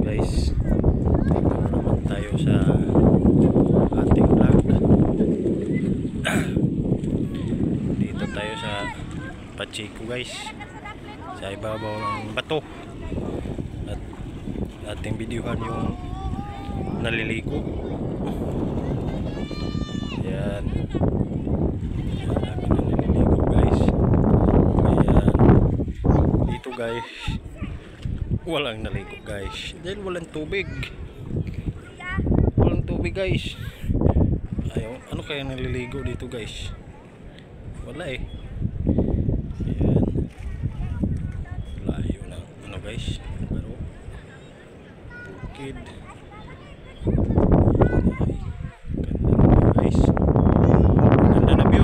guys, dito naman tayo sa ating vlog. Dito tayo sa Pacheco guys, sa ibabaw ng bato, at ating videohan yung naliligo. Yan, namin na naliligo guys. Ayan, dito guys walang naligo guys dahil walang tubig guys. Ayaw, ano kaya naliligo dito guys? Wala eh. Ayan, layo lang ano guys, pero bukid. Ganda na view.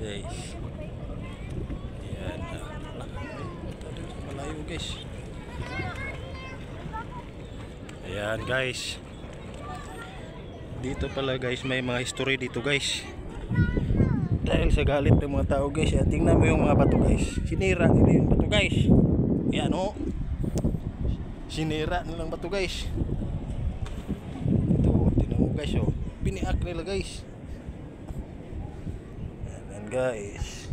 Guys, ayan, malayo guys. Ayan guys, dito pala guys may mga history dito guys, dahil sa galit ng mga tao guys. Tingnan mo yung mga bato guys, sinira nila yung bato guys. Ayan o, sinira nilang bato guys. Ito, tingnan mo guys o, biniak nila guys. Guys,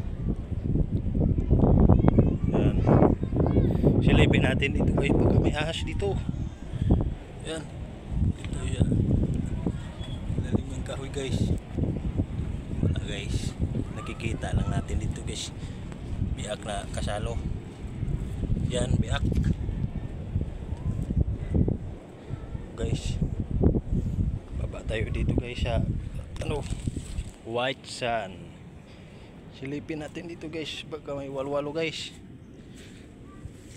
yan, silipin natin dito guys, pagka may ahas dito. Yan, dito yan, lalim ng kahoy guys. Wala guys, nakikita lang natin dito guys, biak na kasalo. Yan, biak guys. Baba tayo dito guys sa ano, white sand. Silipin natin dito guys, baka may walwalo guys,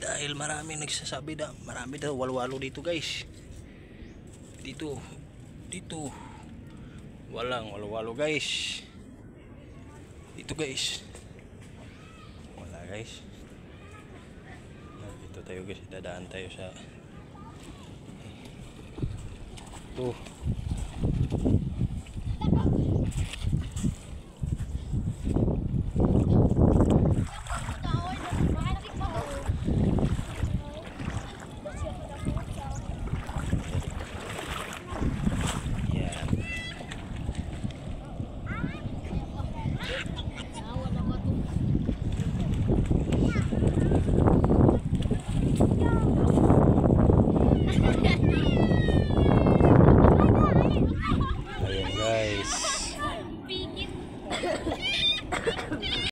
dahil marami nagsasabi na marami daw walwalo dito guys. Dito walang walwalo guys. Dito guys wala guys. Dito tayo guys, dadaan tayo sa ito. Ayan guys.